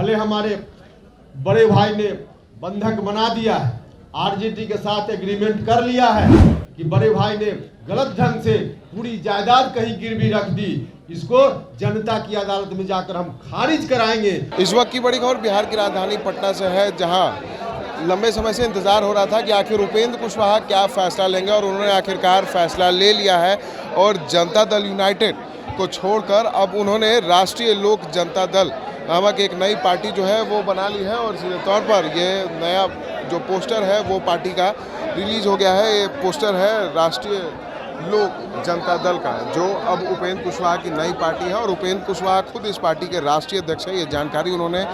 भले हमारे बड़े भाई ने बंधक बना दिया है, आरजेडी के साथ एग्रीमेंट कर लिया है कि बड़े भाई ने गलत ढंग से पूरी जायदाद कहीं गिरवी रख दी, इसको जनता की अदालत में जाकर हम खारिज कराएंगे। इस वक्त की बड़ी खबर बिहार की राजधानी पटना से है, जहां लंबे समय से इंतजार हो रहा था कि आखिर उपेंद्र कुशवाहा क्या फैसला लेंगे, और उन्होंने आखिरकार फैसला ले लिया है और जनता दल यूनाइटेड को छोड़कर अब उन्होंने राष्ट्रीय लोक जनता दल नामक एक नई पार्टी जो है वो बना ली है। और सीधे तौर पर ये नया जो पोस्टर है वो पार्टी का रिलीज हो गया है। ये पोस्टर है राष्ट्रीय लोक जनता दल का, जो अब उपेंद्र कुशवाहा की नई पार्टी है और उपेंद्र कुशवाहा खुद इस पार्टी के राष्ट्रीय अध्यक्ष है। ये जानकारी उन्होंने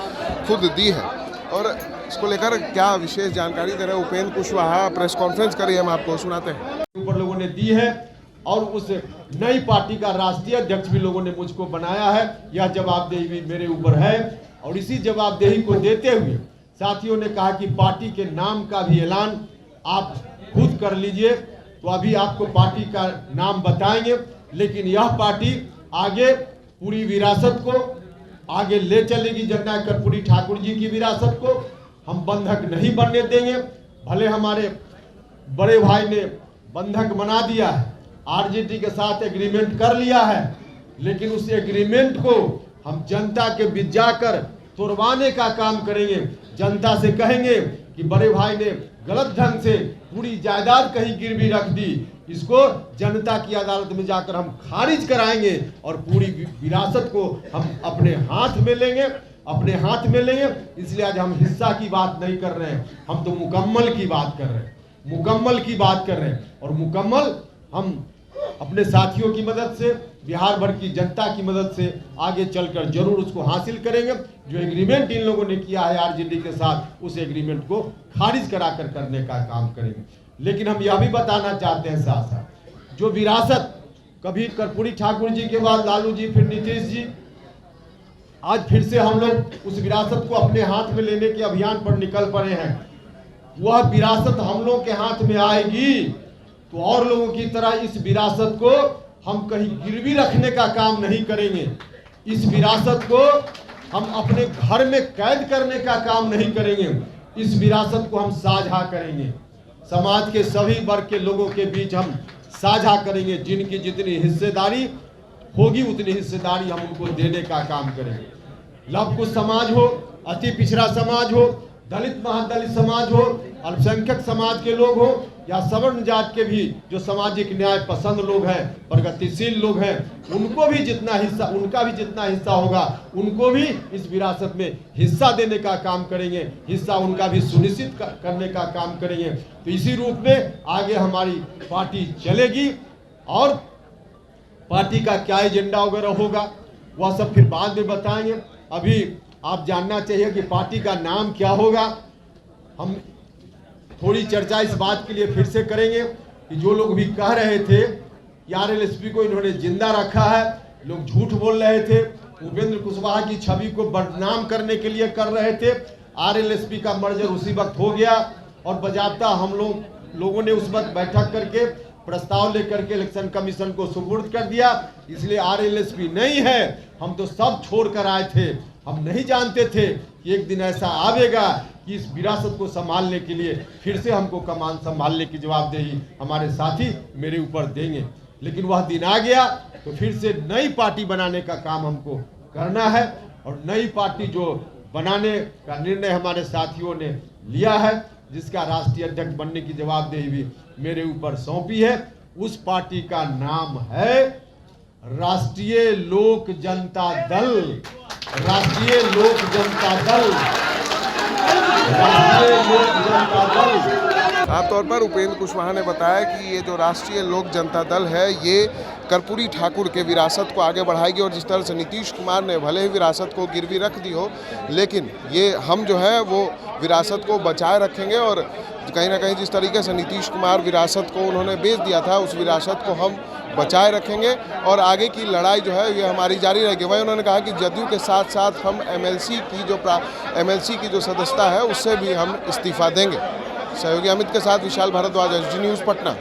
खुद दी है और इसको लेकर क्या विशेष जानकारी दे रहे हैं उपेंद्र कुशवाहा, प्रेस कॉन्फ्रेंस करी हम आपको सुनाते हैं। ऊपर लोगों ने दी है और उस नई पार्टी का राष्ट्रीय अध्यक्ष भी लोगों ने मुझको बनाया है। यह जवाबदेही भी मेरे ऊपर है और इसी जवाबदेही को देते हुए साथियों ने कहा कि पार्टी के नाम का भी ऐलान आप खुद कर लीजिए। तो अभी आपको पार्टी का नाम बताएंगे, लेकिन यह पार्टी आगे पूरी विरासत को आगे ले चलेगी। जननायक कर्पूरी ठाकुर जी की विरासत को हम बंधक नहीं बनने देंगे। भले हमारे बड़े भाई ने बंधक बना दिया है, आरजेडी के साथ एग्रीमेंट कर लिया है, लेकिन उस एग्रीमेंट को हम जनता के बीच जाकर तोड़वाने का काम करेंगे। जनता से कहेंगे कि बड़े भाई ने गलत ढंग से पूरी जायदाद कहीं गिरवी रख दी, इसको जनता की अदालत में जाकर हम खारिज कराएंगे और पूरी विरासत को हम अपने हाथ में लेंगे, अपने हाथ में लेंगे। इसलिए आज हम हिस्सा की बात नहीं कर रहे हैं, हम तो मुकम्मल की बात कर रहे हैं, मुकम्मल की बात कर रहे हैं। और मुकम्मल हम अपने साथियों की मदद से, बिहार भर की जनता की मदद से आगे चलकर जरूर उसको हासिल करेंगे। जो एग्रीमेंट इन लोगों ने किया है आरजेडी के साथ, उस एग्रीमेंट को खारिज कराकर करने का काम करेंगे। लेकिन हम यह भी बताना चाहते हैं साथ साथ, जो विरासत कभी कर्पूरी ठाकुर जी के बाद लालू जी, फिर नीतीश जी, आज फिर से हम लोग उस विरासत को अपने हाथ में लेने के अभियान पर निकल पड़े हैं। वह विरासत हम लोग के हाथ में आएगी तो और लोगों की तरह इस विरासत को हम कहीं गिरवी रखने का काम नहीं करेंगे। इस विरासत को हम अपने घर में कैद करने का काम नहीं करेंगे। इस विरासत को हम साझा करेंगे, समाज के सभी वर्ग के लोगों के बीच हम साझा करेंगे। जिनकी जितनी हिस्सेदारी होगी उतनी हिस्सेदारी हम उनको देने का काम करेंगे। लव कुश समाज हो, अति पिछड़ा समाज हो, दलित महादलित समाज हो, अल्पसंख्यक समाज के लोग हो या सवर्ण जात के भी जो सामाजिक न्याय पसंद लोग हैं, प्रगतिशील लोग हैं, उनको भी जितना हिस्सा, उनका भी जितना हिस्सा होगा, उनको भी इस विरासत में हिस्सा देने का काम करेंगे, हिस्सा उनका भी सुनिश्चित करने का काम करेंगे। तो इसी रूप में आगे हमारी पार्टी चलेगी और पार्टी का क्या एजेंडा वगैरह होगा वह सब फिर बाद में बताएंगे। अभी आप जानना चाहिए कि पार्टी का नाम क्या होगा। हम थोड़ी चर्चा इस बात के लिए फिर से करेंगे कि जो लोग भी कह रहे थे कि आरएलएसपी को इन्होंने जिंदा रखा है, लोग झूठ बोल रहे थे, उपेंद्र कुशवाहा की छवि को बदनाम करने के लिए कर रहे थे। आरएलएसपी का मर्जर उसी वक्त हो गया और बजाबता हम लोगों ने उस वक्त बैठक करके प्रस्ताव लेकर के इलेक्शन कमीशन को सुपुर्द कर दिया। इसलिए आरएलएसपी नहीं है, हम तो सब छोड़ कर आए थे। हम नहीं जानते थे कि एक दिन ऐसा आवेगा कि इस विरासत को संभालने के लिए फिर से हमको कमान संभालने की जवाबदेही हमारे साथी मेरे ऊपर देंगे। लेकिन वह दिन आ गया तो फिर से नई पार्टी बनाने का काम हमको करना है और नई पार्टी जो बनाने का निर्णय हमारे साथियों ने लिया है, जिसका राष्ट्रीय अध्यक्ष बनने की जवाबदेही भी मेरे ऊपर सौंपी है, उस पार्टी का नाम है राष्ट्रीय लोक जनता दल। राष्ट्रीय लोक जनता दल, राष्ट्रीय लोक जनता दल। आमतौर पर उपेंद्र कुशवाहा ने बताया कि ये जो राष्ट्रीय लोक जनता दल है ये कर्पूरी ठाकुर के विरासत को आगे बढ़ाएगी और जिस तरह से नीतीश कुमार ने भले ही विरासत को गिरवी रख दी हो, लेकिन ये हम जो है वो विरासत को बचाए रखेंगे और कहीं ना कहीं जिस तरीके से नीतीश कुमार विरासत को उन्होंने बेच दिया था, उस विरासत को हम बचाए रखेंगे और आगे की लड़ाई जो है ये हमारी जारी रहेगी। वहीं उन्होंने कहा कि जदयू के साथ साथ हम एमएलसी की जो सदस्यता है उससे भी हम इस्तीफा देंगे। सहयोगी अमित के साथ विशाल भारद्वाज, एसडी न्यूज़ पटना।